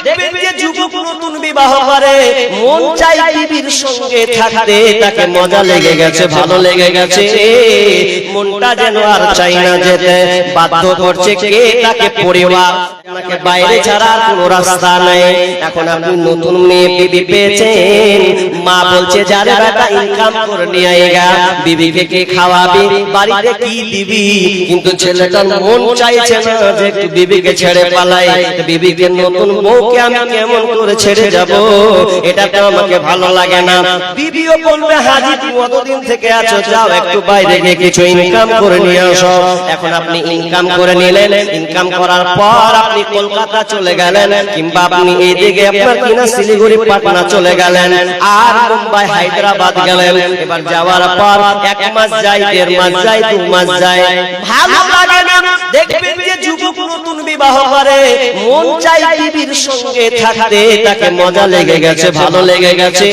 দেখবেন যে যুবক নতুন বিবাহ করে মন চাই বিবির সঙ্গে থাকতে, তাকে মজা লেগে গেছে, ভালো লেগে গেছে, মনটা যেন আর চাই না যেতে, বাধ্য করছে কে? তাকে পরিবার। আপনাকে বাইরে ছাড়া কোনো রাস্তা নেই। এখন আপনি নতুন মেয়ে বিবি পেয়েছেন, মা বলছে যারে বেটা ইনকাম করে নিয়ে আয়েগা, বিবিকে কে খাওয়াবি, বাড়িতে কি দিবি? কিন্তু ছেলেটার মন চাইছে না যে একটু বিবিকে ছেড়ে পালাই, বিবিকে নতুন বউকে আমি কেমন করে ছেড়ে যাব, এটা তো আমাকে ভালো লাগে না। বিবিও বলবে হাজি তুমি কতদিন থেকে আছো, যাও একটু বাইরে গিয়ে কিছু ইনকাম করে নিয়ে আসো। এখন আপনি ইনকাম করে নিলেন, ইনকাম করার পর আপনি কলকাতা চলে গেলেন, কিংবা আপনি এইদিকে আপনার কিনা শিলিগুড়ি পাটনা চলে গেলেন, আর মুম্বাই হায়দ্রাবাদ গেলেন। এবার যাওয়ার পর 1 মাস যায়, 1.5 মাস যায়, 2 মাস যায়, ভালো লাগে না। দেখবেন যে যুবক নতুন বিবাহ করে মন চাই বিবির সঙ্গে থাকতে, তাকে মজা লেগে গেছে, ভালো লেগে গেছে,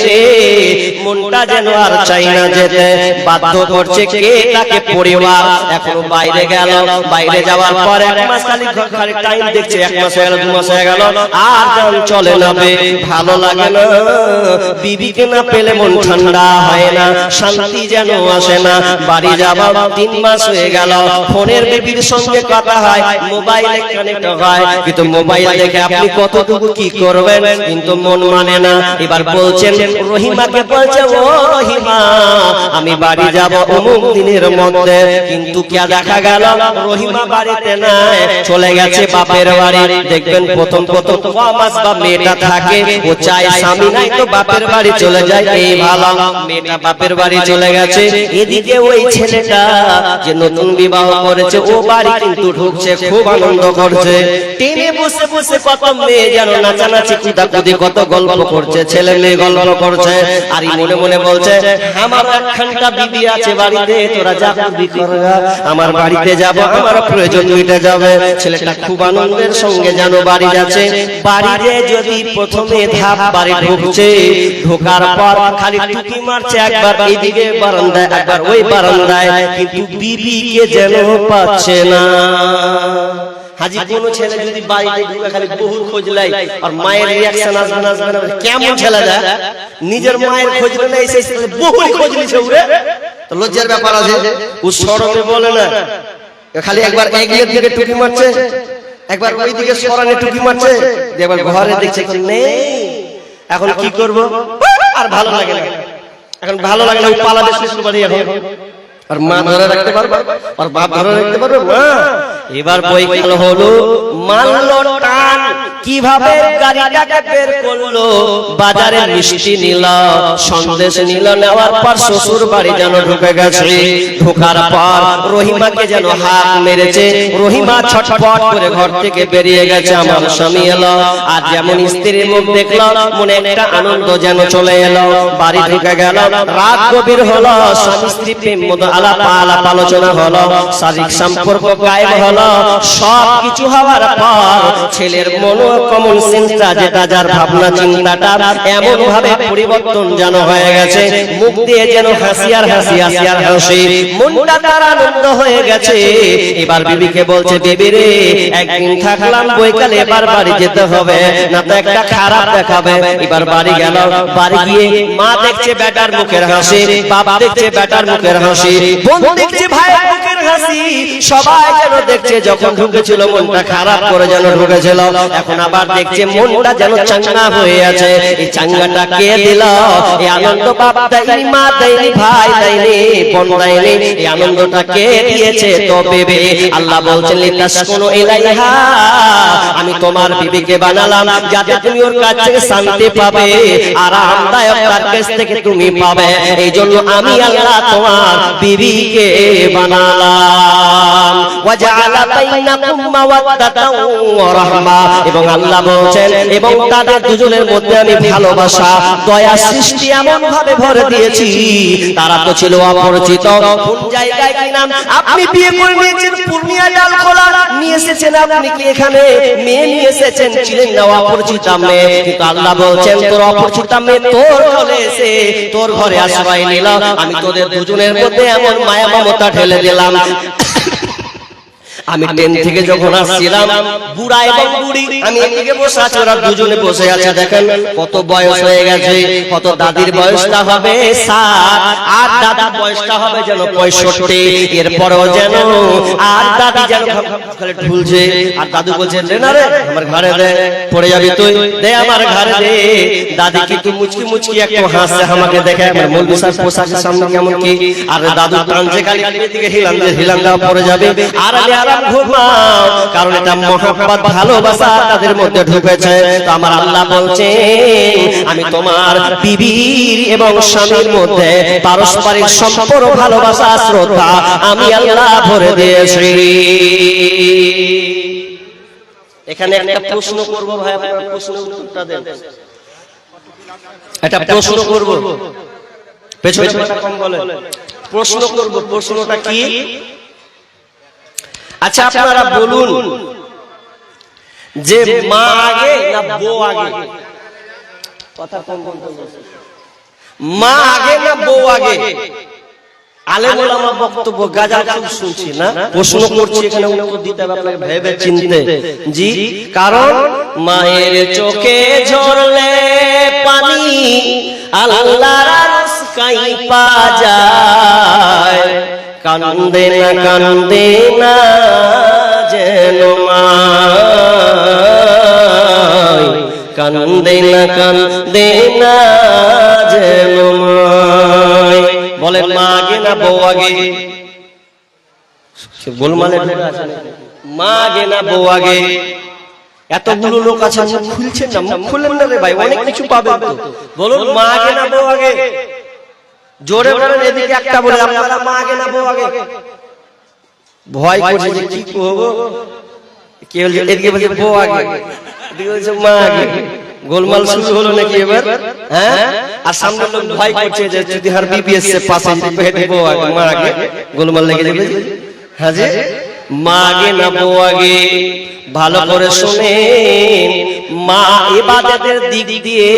মনটা যেন আর চাই না যেতে, বাধ্য করছে কে? তাকে পরিবার। এখন বাইরে গেল, বাইরে যাওয়ার পর 1 মাস খালি টাইম দেখছে, 1 মাস হয়ে গেল, 2 মাস হয়ে গেল, আর জান চলে না, ভালো লাগে না। বিবিকে না পেলে মন ঠান্ডা হয় না, শান্তি যেন আসে না। বাড়ি যাওয়া 3 মাস হয়ে গেল, ফোনের বিবির সঙ্গে কথা হয়, মোবাইলে কানেক্ট হয়, কিন্তু মোবাইল দেখে আপনি কতটুকু কি করবেন, কিন্তু মন মানে না। এবার বলছেন রহিমাকে, বলছে ও রহিমা আমি বাড়ি যাব অমুক দিনের মধ্যে, কিন্তু কে দেখা গেল রহিমা বাড়িতে নাই, চলে গেছে বাপের বাড়ি। দেখবেন প্রথম মাস বা মেয়েটা থাকে, ও চাই স্বামী নাই তো বাপের বাড়ি চলে যায়, এই ভালো। মেয়েটা বাপের বাড়ি চলে গেছে, এদিকে ওই ছেলেটা যে নতুন বিবাহ করেছে ও বাড়ি কিন্তু ঢুকছে, খুব আনন্দ করছে, টেনে বসে বসে কত মেয়ে যেন নাচানাচি কুদাকুদি কত গল্প করছে, ছেলে মেয়ে গল্প করছে, আর মনে মনে বলছে আমার একখানটা বিবি আছে বাড়িতে, তোরা যা করবি করগা, আমার বাড়িতে যাব, আমার প্রয়োজন মিটে যাবে। ছেলেটা খুব আনন্দের সঙ্গে যেন বাড়ি যাচ্ছে। বাড়িতে যদি প্রথমে ধাপ বাড়ি ঢুকছে, ঢোকার পর খালি টুকি মারছে, একবার এইদিকে বারান্দায়, একবার ওই বারান্দায়, কিন্তু বিবিকে যেন পাচ্ছে না। হাজি কোন ছেলে যদি বাড়িতে ঢুকে খালি বহু খোঁজ লাই, আর মায়ের রিঅ্যাকশন আসবে না, আসবে না, কেমন ছেলেটা নিজের মায়ের খোঁজ না এসে বহু খোঁজ নিছে, উড়ে তো লজ্জার ব্যাপার আছে। ও সরমে বলে না, খালি একবার এগিয়ে দিকে টুকি মারছে, একবার ওই দিকে সরানে টুকি মারছে, একবার ঘরে দেখছে নেই। এখন কি করব, আর ভালো লাগে না, এখন ভালো লাগে না, ও পালাবে শ্বশুর বাড়ি। এখন আর মা ধরে রাখতে পারবে, আর বাপ ধরে রাখতে পারবে মা। এবার বইকাল হলো, মানলো টান, কিভাবে গাড়িটাকে বের করলো, বাজারে মিষ্টি নিল, সন্দেশ নিল, নেওয়ার পর শ্বশুর বাড়ি যেন ঢুকে গেছে। ঢোকার পর রহিমাকে যেন হাত মেরেছে, রহিমা ছটফট করে ঘর থেকে বেরিয়ে গেছে, আমার স্বামী এলো। আর যেমন স্ত্রীর মুখ দেখলো, মনে একটা আনন্দ যেন চলে এলো, বাড়ি ঢুকে গেল। রাত গভীর হলো, স্বামী স্ত্রী প্রেম মতো আলাপ আলোচনা হলো, শারীরিক সম্পর্ক কায়েম হলো। সব কিছু হওয়ার পর ছেলের মনো কমন সেন্সটা, যেটা যার ভাবনা চিন্তাটা এমন ভাবে পরিবর্তন যেন হয়ে গেছে, মুখ দিয়ে যেন হাসি আর হাসি, হাসি আর হাসি, মনটা তার আনন্দ হয়ে গেছে। এবার বিবিকে বলছে, বিবি রে একদিন থাকলাম, বৈকালে এবার বাড়ি যেতে হবে, না তো একটা খারাপ দেখাবে। এবার বাড়ি গেল, বাড়ি গিয়ে মা দেখছে বেটার মুখের হাসি, বাবা দেখছে বেটার মুখের হাসি, বোন দেখছে ভাইয়ের মুখের হাসি, সবাই যেন দেখছে যখন ঢুকেছিল মনটা খারাপ করে যেন ঢুকেছিল, এখন আবার দেখছে মনটা যেন চাঙ্গা হয়ে আছে। এই চাঙ্গাটা কে দিল? এই আনন্দ বাবা দেয়নি, মা দেয়নি, ভাই দেয়নি, বোন দেয়নি, এই আনন্দটা কে দিয়েছে? তো বিবি। আল্লাহ বলছেন লিতাসকুনু ইলাইহা, আমি তোমার বিবিকে বানালাম যাতে তুমি ওর কাছ থেকে শান্তি পাবে, আরামদায়ক তার কাছ থেকে তুমি পাবে, এই জন্য আমি আল্লাহ তোমার বিবিকে বানালাম। ওয়াজআলা বাইনাকুম মাওয়াদ্দাতাও ওয়া রাহমা, এবং আল্লাহ বলেন এবং তাদের দুজনের মধ্যে আমি ভালোবাসা দয়া সৃষ্টি এমন ভাবে ভরে দিয়েছি। তারা তো ছিল অপরিচিত, কোন জায়গায় কি নাম আপনি বিয়ে করে নিয়েছেন, পূর্ণিয়া ডালখোলা নিয়ে এসেছেন, আপনি কি এখানে মেয়ে নিয়ে এসেছেন, ছিলেন না অপরিচিত মেয়ে, কিন্তু আল্লাহ বলছেন তোর অপরিচিত মেয়ে তোর ঘরে এসে তোর ঘরে আশ্রয় নিল, আমি তোদের দুজনের মধ্যে এমন মায়া মমতা ঢেলে দিলাম। আমি ট্রেন থেকে যখন আসছিলাম, বুড়া এবং বুড়ি আমি এদিকে বসে আছি, ওরা দুজনে বসে আছে। দেখেন কত বয়স হয়ে গেছে, কত দাদির বয়সটা হবে 60 আর দাদার বয়সটা হবে যেন 65। এরপরেও যেন আর দাদি যেন খালি ঢুলছে, আর দাদু বলছে রে না রে আমার ঘরে দে, পড়ে যাবি তুই, দে আমার ঘরে দে। দাদি কিন্তু মুচকি মুচকি একটু হাসছে আমাকে দেখে, আমার মৌলভী সাহেব পোশাকের সামনে কেমন কি, আর দাদু টানছে খালি এদিকে হিলান দাও পড়ে যাবে, আর আমি আরাম ঘুমাও, কারণ এটা মহব্বত ভালোবাসা তাদের মধ্যে ঢুকেছে। তো আমার আল্লাহ বলছে আমি তোমার বিবির এবং স্বামীর মধ্যে পারস্পরিক সম্পর্ক ভালোবাসা শ্রদ্ধা আমি আল্লাহ ভরে দিয়েছি। এখানে একটা প্রশ্ন করব ভাই, আপনারা প্রশ্নের উত্তরটা দেন। একটা প্রশ্ন করব, পেছনে কম বলে প্রশ্ন করব, প্রশ্নটা কি? আচ্ছা আপনারা বলুন যে মা আগে না বউ আগে? কথা কম বলতে, মা আগে না বউ আগে? আলেম ওলামা বক্তব্য গাজাল খুব শুনছি না, প্রশ্ন করছি, এখানে উত্তর দিতে হবে আপনাকে ভেবে চিনতে। জি, কারণ মায়ের চোখে ঝরলে পানি আল্লাহর মুস্কাই পা যায়, কান্দে না যেন মায়, কান্দে না যেন মায়। বলেন মা আগে না বউ আগে? গোলমালে মা আগে না বউ আগে? এতগুলো লোক আছে, খুলছেন না, খুলেন না রে ভাই, অনেক কিছু পাবেন তো। বলুন মা আগে না বউ আগে? জোরে বলেন, এদিকে একটা বলে আপনারা মা আগে না বউ আগে? ভয় করছে যে কি করবো, কে বলছে এদিকে বলছে বউ আগে, এদিকে বলছে মা আগে। গোলমাল শুরু হলো নাকি এবার? হ্যাঁ, আর সামনে লোক ভয় করছে যে যদি হার বিবিএস এর পাশে যদি বউ আগে মা আগে, গোলমাল লেগে যাবে। হ্যাঁ জি, মা আগে না বউ আগে? ভালো করে শুনেন, মা ইবাদতের দিক দিয়ে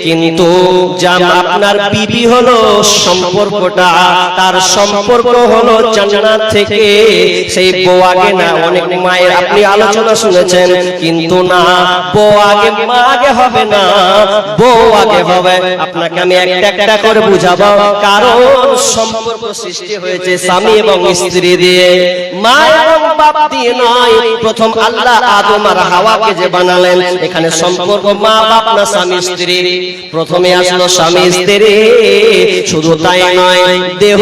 কিন্তু আপনার বিবি হলো সম্পর্কটা, তার সম্পর্ক হলো জান্নাত থেকে, সেই বউ আগে না। অনেক মায়ের আপনি আলোচনা শুনেছেন, কিন্তু না, বউ আগে মা আগে হবে না, বউ আগে হবে। আপনাকে আমি একটা করে বুঝাবো, কারণ সম্পর্ক সৃষ্টি হয়েছে স্বামী এবং স্ত্রী দিয়ে, মা এবং বাপ দিয়ে নয়। প্রথম আল্লাহ আদম আর হাওয়াকে যে বানালেন, এখানে সম্পর্ক মা বাপ না স্বামী স্ত্রী? প্রথমে আসলো স্বামী স্ত্রী। শুধু তাই নয়, দেহ,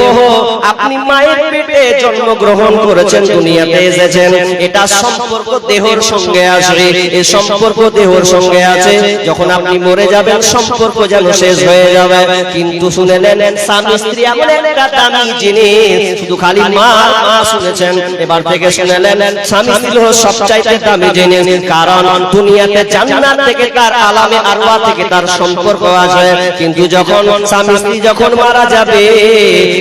আপনি মায়ের পেটে জন্মগ্রহণ করেছেন, দুনিয়াতে এসেছেন, এটা সম্পর্ক দেহর সঙ্গে আসে, এই সম্পর্ক দেহর সঙ্গে আছে। যখন আপনি মরে যাবেন সম্পর্ক যেন শেষ হয়ে যাবে। কিন্তু শুনে নেন, স্বামী স্ত্রী এমন একটা দামি জিনিস, শুধু খালি মা মা শুনেছেন, এবার থেকে শুনে নেন, স্বামী স্ত্রী হলো সবচাইতে দামি জিনিস। কারণ দুনিয়াতে জান্নাত থেকে তার আলামে আরওয়া থেকে তার সম্পর্ক আছে, কিন্তু যখন স্বামী স্ত্রী যখন মারা যাবে,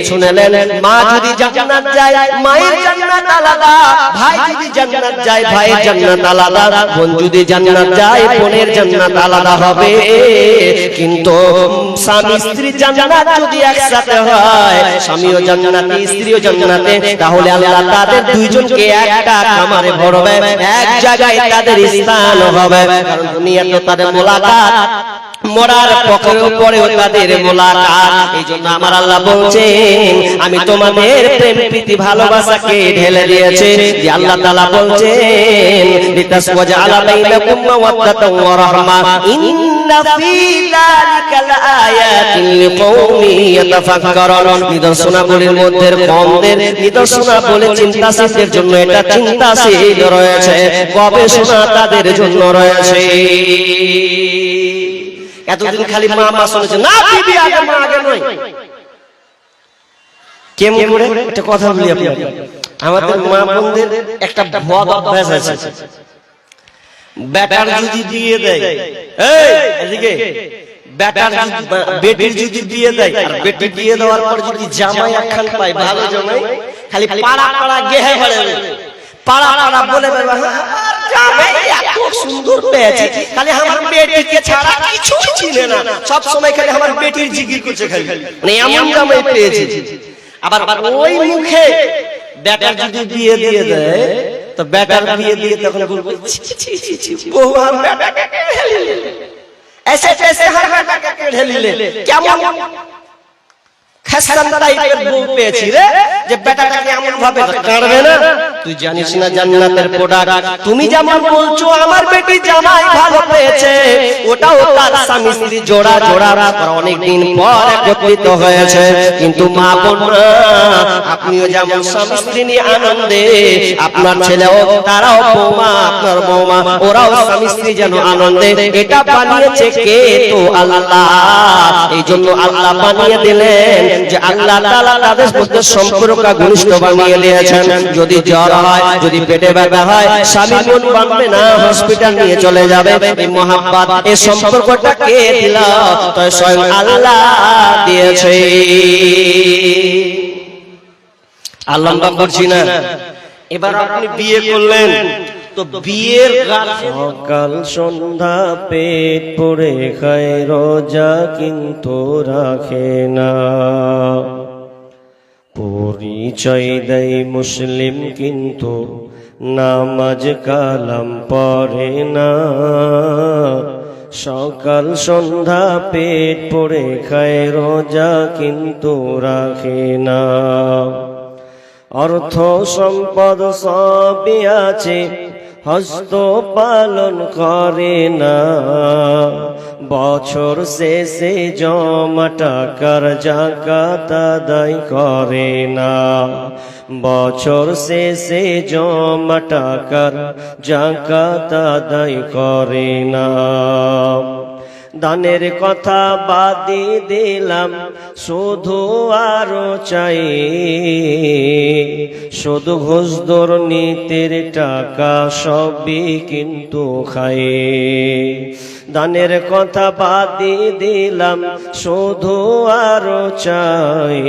শুনে নেন, মা যদি জান্নাত যায় মায়ের জান্নাত আলাদা, ভাই যদি জান্নাত যায় ভাইয়ের জান্নাত আলাদা, বোন যদি জান্নাত যায় বোনের জান্নাত আলাদা হবে। কিন্তু স্বামী স্ত্রী জান্নাত যদি একসাথে হয়, স্বামীও জান্নাতে স্ত্রীও জান্নাতে, তাহলে আল্লাহ তাদের দুইজনকে একটা কামারে ভরবে, এক জায়গায় তাদের স্থান হবে। কারণ দুনিয়াতে তাদের মোলাকাত, মরার পরেও তাদের মোলাকাত। এই জন্য আমার আল্লাহ বলছেন আমি তোমাদের প্রেম প্রীতি ভালোবাসাকে ঢেলে দিয়েছি। যে আল্লাহ তাআলা বলছেন লিতাসওয়াজআলা বাইনাকুম মাওয়াদ্দাতান ওয়া রাহমা ইন্না ফী যালিকা লাআয়াতিন লিকাওমি ইয়াতাফাক্কারুন। নিদর্শনাবলীর মধ্যে কমদের নিদর্শনাবলী চিন্তাশীলদের জন্য এটা চিন্তাশীল রয়েছে, গবেষণা তাদের জন্য রয়েছে। এতদিন খালি মা মা শুনেছে, না বিবি আগে মা আগে নয়। কেমন করে একটা কথা বলি আপনাকে, আমাদের মা বোনদের একটা বদ অভ্যাস আছে, বেটার যদি দিয়ে দেয়, এই এদিকে, বেটার বেটির যদি দিয়ে দেয়, আর বেটি দিয়ে দেওয়ার পর যদি জামাই একখান পায়, ভালো জামাই, খালি পাড়া পাড়া গেহে বেড়াবে, পাড়া পাড়া বলে বেড়াবে, জামাই এত সুন্দর পেয়েছে, খালি আমার বেটিকে ছাড়া কিছু চিনে না, সব সময় খালি আমার বেটির জিকির করছে, খালি মানে এমন জামাই পেয়েছে। আবার ওই মুখে বেটার যদি দিয়ে দেয়, তো বেটার বিয়ে দিয়ে তখন বলবো বউ আর বেটাকে ऐसे ऐसे हर बेटा के ढेली ले क्या খাসান টাইপের বউ পেয়েছি রে যে বেটাটাকে এমন ভাবে কাঁদবে না তুই জানিস না জান্নাতের প্রোডাক্ট তুমি যেমন বলছো আমার বেটি জামাই ভালো পেয়েছে ওটাও তার স্বামী স্ত্রী জোড়া জোড়া অনেক দিন পর একত্রিত হয়েছে কিন্তু মা বোনরা আপনিও যেমন স্বামী স্ত্রী নিয়ে আনন্দে আপনার ছেলেও তারাও বৌমা আপনার বৌমা ওরাও স্বামী স্ত্রী যেন আনন্দে এটা বানিয়েছে কে তো আল্লাহ এই জন্য আল্লাহ বানিয়ে দিলেন যে আল্লাহ তাআলা তাদের মধ্যে সম্পর্ক ঘনিষ্ঠ বানিয়ে দিয়েছেন যদি জ্বর হয় যদি পেটে ব্যথা হয় স্বামী মন বাঁধবে না হসপিটাল নিয়ে চলে যাবে এই মহব্বত এই সম্পর্কটা কে দিল তো স্বয়ং আল্লাহ দিয়েছে আল্লাহ করছি না এবার আপনি বিয়ে করলেন তো বিয়ের সকাল সন্ধ্যা পেট পড়ে খায় রোজা কিন্তু রাখে না পরিচয় দেয় মুসলিম কিন্তু নামাজ কালাম পড়ে না সকাল সন্ধ্যা পেট পড়ে খায় রোজা কিন্তু রাখে না অর্থ সম্পদ সবই আছে হস্ত পালন করে না বছর শেষে জমা টাকার যাকাত আদায় করে না বছর শেষে জমা টাকার যাকাত আদায় করে না দানের কথা বাদই দিলাম শুধু আরো চাই শুধু ঘুষ দুর্নীতির টাকা সবই কিন্তু খায় দানের কথা বাদই দিলাম শুধু আরো চাই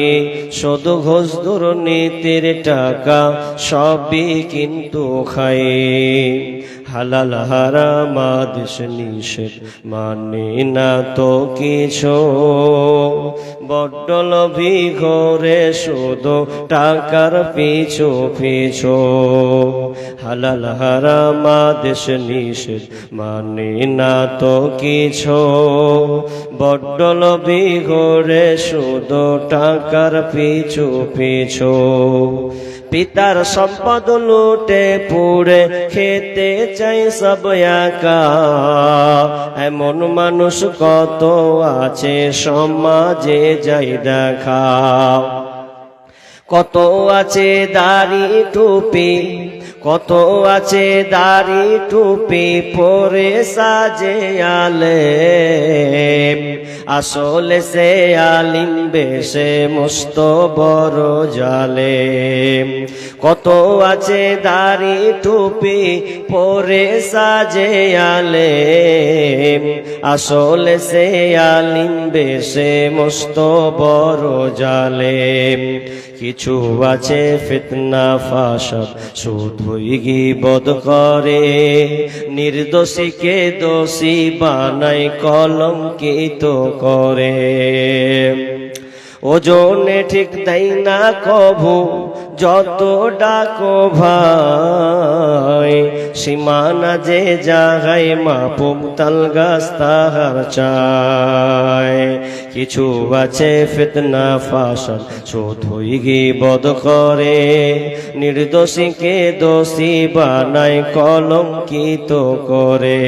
শুধু ঘুষ দুর্নীতির টাকা সবই কিন্তু খায় হালাল হারাম আদেশ নিষেধ মানে না তো কিছু বড্ড লোভী ঘরে শুধু টাকার পিছু পিছু হালাল হারাম আদেশ নিষেধ মানে না তো কিছু বড্ড লোভী ঘরে শুধু টাকার পিছু পিছু পিতার সম্পদ লুটে পুড়ে খেতে চাই সব একা এমন মানুষ কত আছে সমাজে যাই দেখা কত আছে দাড়ি টুপি কত আছে দাড়ি টুপি পরে সাজে আলেম আসলে সে আলিম বেশে মস্ত বড় জালেম কত আছে দাড়ি টুপি পরে সাজে আলেম আসলে সে আলিম বেশে মস্ত বড় জালেম কিছু আছে ফিতনা ফাসাদ শুধুই গীবত করে নির্দোষীকে দোষী বানায় কলঙ্কিত করে ওজনে ঠিক দেয় না কভু যত ডাকো ভাই সীমানা যে জাগায় মাপুম তাল গাছ তাহার চায় কিছু আছে ফিতনা ফাসাদ শুধুই গীবত করে নির্দোষীকে দোষী বানায় কলঙ্কিত করে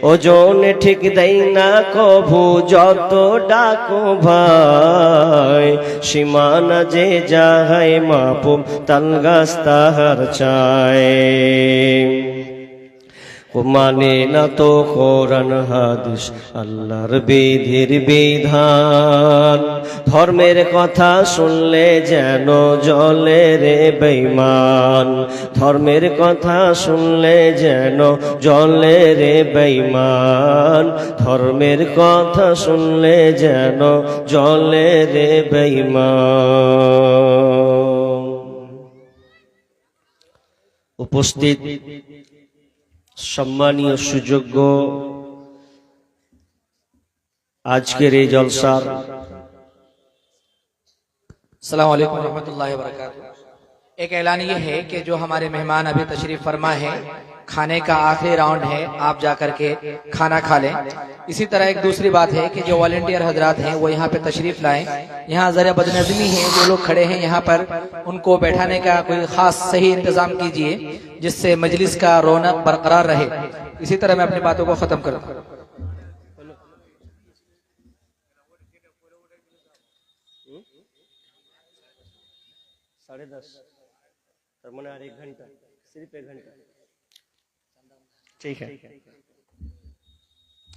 ওজনে ঠিক দেয় না কভু যত ডাকো ভাই সীমানা যে জাগায় মাপুম তাল গাছ তাহার চায় মানে না তো কোরআন হাদিস আল্লাহর বিধির বিধান ধর্মের কথা শুনলে যেন জলে রে বেঈমান ধর্মের কথা শুনলে যেন জলে রে বেঈমান ধর্মের কথা শুনলে যেন জলে রে বেঈমান উপস্থিত সম্মানীয় সুযোগ্য আজকের এই জলসার আসসালামু আলাইকুম ওয়া রাহমাতুল্লাহি ওয়া বারাকাতুহু एक ऐलान ये है कि जो हमारे मेहमान अभी तशरीफ फरमा है, खाने का आखिरी राउंड है, आप जाकर के खाना खा लें। इसी तरह एक दूसरी बात है कि जो वॉलंटियर हजरात हैं वो यहाँ पे तशरीफ लाएं। यहाँ जरा बदनज़मी है, जो लोग खड़े हैं यहाँ पर उनको बैठाने का कोई खास सही इंतजाम कीजिए जिससे मजलिस का रौनक बरकरार रहे। इसी तरह मैं अपनी बातों को खत्म करूँ। साढ़े 10 मैंने और 1 घंटा, सिर्फ 1 घंटा, ठीक है,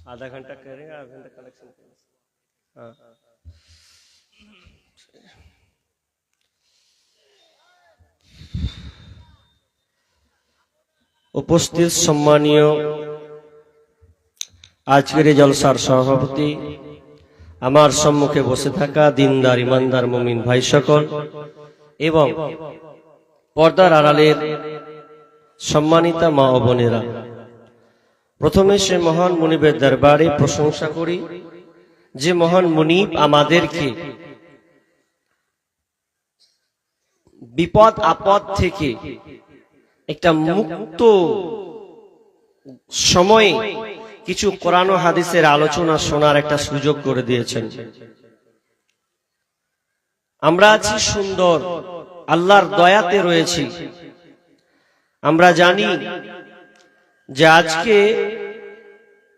आधा घंटा करेंगे, आधा घंटा कलेक्शन करेंगे। हाँ, উপস্থিত সম্মানীয় আজকের এই জলসার সভাপতি, আমার সম্মুখে বসে থাকা দিনদার ইমানদার মুমিন ভাই সকল এবং পর্দার আড়ালের সম্মানিতা মা ও বোনেরা, প্রথমে সে মহান মুনিবের দরবারে প্রশংসা করি যে মহান মুনিব আমাদেরকে বিপদ আপদ থেকে একটা মুক্ত সময়ে কিছু কোরআন ও হাদিসের আলোচনা শোনার একটা সুযোগ করে দিয়েছেন। আমরা আছি সুন্দর, আল্লাহর দয়াতে রয়েছি। আমরা জানি যে আজকে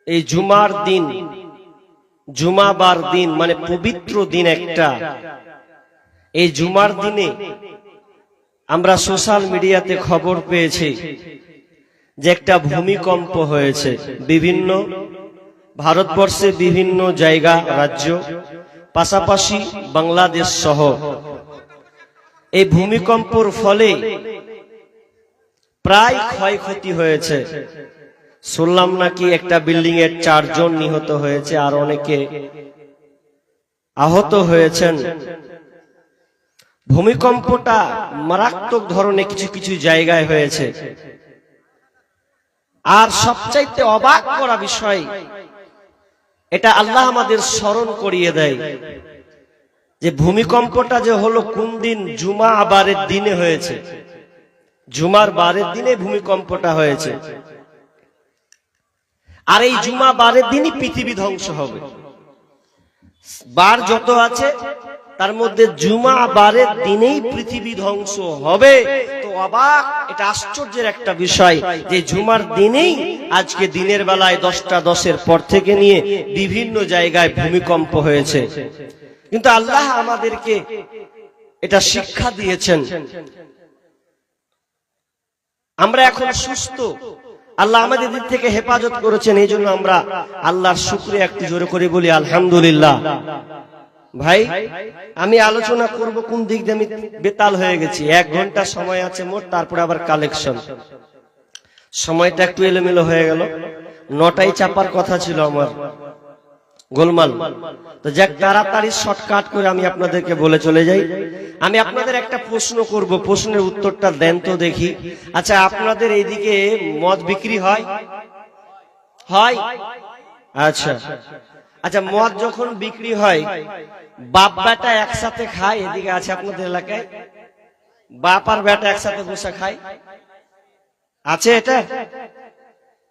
এই জুমার দিন, জুমাবার দিন মানে পবিত্র দিন একটা। এই জুমার দিনে আমরা সোশ্যাল মিডিয়াতে খবর পেয়েছি যে একটা ভূমিকম্প হয়েছে বিভিন্ন ভারতবর্ষে বিভিন্ন জায়গা, রাজ্য, পাশাপাশি বাংলাদেশ সহ। এই ভূমিকম্পর ফলে প্রায় ক্ষয়ক্ষতি হয়েছে। শুনলাম নাকি একটা বিল্ডিং এর 4 জন নিহত হয়েছে, আর অনেকে আহত হয়েছেন। ভূমিকম্পটা মারাত্মক ধরনের কিছু কিছু জায়গায় হয়েছে। আর সবচাইতে অবাক করা বিষয়, এটা আল্লাহ আমাদের স্মরণ করিয়ে দেয় যে ভূমিকম্পটা যে হলো কোন দিন, জুমা বারের দিনে হয়েছে। জুমার বারের দিনে ভূমিকম্পটা হয়েছে। আর এই জুমা বারের দিনই পৃথিবী ধ্বংস হবে। বার যত আছে তার মধ্যে জুমা বারের দিনেই পৃথিবী ধ্বংস হবে। তো অবাক, এটা আশ্চর্যের একটা বিষয় যে জুমার দিনেই আজকে দিনের বেলায় 10টা 10-এর পর থেকে নিয়ে বিভিন্ন জায়গায় ভূমিকম্প হয়েছে। কিন্তু আল্লাহ আমাদেরকে এটা শিক্ষা দিয়েছেন। আমরা এখন সুস্থ, আল্লাহ আমাদের দিক থেকে হেফাজত করেছেন। এই জন্য আমরা আল্লাহর শুকরিয়া একটু জোরে করে বলি আলহামদুলিল্লাহ। ভাই, আমি আলোচনা করব কোন দিক দিয়ে, আমি বেতাল হয়ে গেছি। 1 ঘন্টা সময় আছে মোট, তারপরে আবার কালেকশন। সময়টা একটু এলোমেলো হয়ে গেল। 9টায় চাপার কথা ছিল আমার, গোলমাল। তো যাক, তাড়াতাড়ি শর্টকাট করে আমি আপনাদেরকে বলে চলে যাই। আমি আপনাদের একটা প্রশ্ন করব, প্রশ্নের উত্তরটা দেন তো দেখি। আচ্ছা, আপনাদের এইদিকে মদ বিক্রি হয়? হয়? আচ্ছা আচ্ছা, মদ যখন বিক্রি হয়, বাপ বেটা একসাথে খায়? এদিকে আছে আপনাদের এলাকায় বাপ আর বেটা একসাথে বসে খায়? আছে এটা?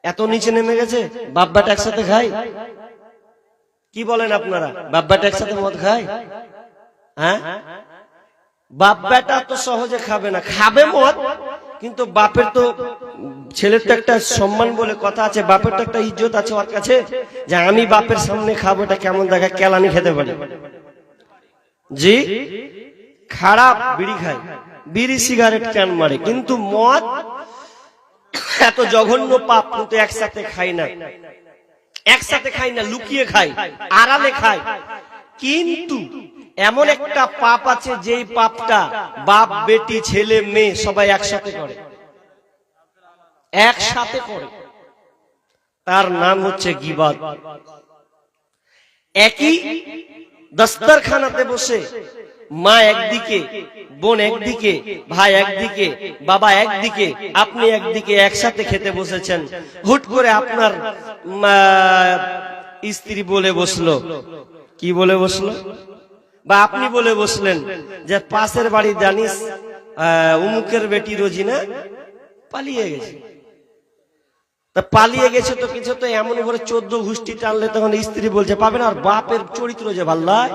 এত নিচে নেমে গেছে, বাপ বেটা একসাথে খায়? কি বলেন আপনারা, বাপ বেটা একসাথে মদ খায়? হ্যাঁ, বাপ বেটা তো সহজে খাবে না, খাবে মদ, কিন্তু বাপের তো, ছেলের তো একটা সম্মান বলে কথা আছে, বাপের তো একটা ইজ্জত আছে ওর কাছে, যে আমি বাপের সামনে খাবো। এটা কেমন দেখা, কেলানি খেতে পারি? জি, খারাপ বিড়ি খায়, বিড়ি সিগারেট ক্যান মারে, কিন্তু মদ এত জঘন্য পাপ, কিন্তু একসাথে খাই না, একসাথে খাই না, লুকিয়ে খাই, আড়ালে খাই। কিন্তু এমন একটা পাপ আছে যেই পাপটা বাপ বেটি ছেলে মেয়ে সবাই একসাথে করে, একসাথে করে। তার নাম হচ্ছে গীবত। একই দস্তরখানাতে বসে মা একদিকে, বোন একদিকে, ভাই একদিকে, বাবা একদিকে, আপনি একদিকে, একসাথে খেতে বসেছেন। হুট করে আপনার স্ত্রী বলে বসলো, কি বলে বসলো, বা আপনি বলে বসলেন যে পাশের বাড়ি জানিস উমুকের বেটি রোজিনা পালিয়ে গেছে। তা পালিয়ে গেছে তো কিছু তো এমন করে 14 ঘুষ্টি টানলে তখন স্ত্রী বলছে পাবে না, আর বাপের চরিত্র যে ভাল্লায়।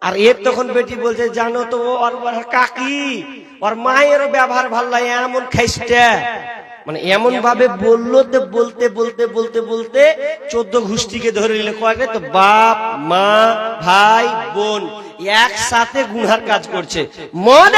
আর এর তখন বেটি বলছে জানো তো ওর কাকি ওর মায়েরও ব্যবহার ভাল লাগে, এমন খাইস্টা, মানে এমন ভাবে বললো তো বলতে বলতে বলতে বলতে 14 ঘুষ্টিকে ধরে নিলে কয়েক তো বাপ মা ভাই বোন একসাথে গুনহার কাজ করছে। মদ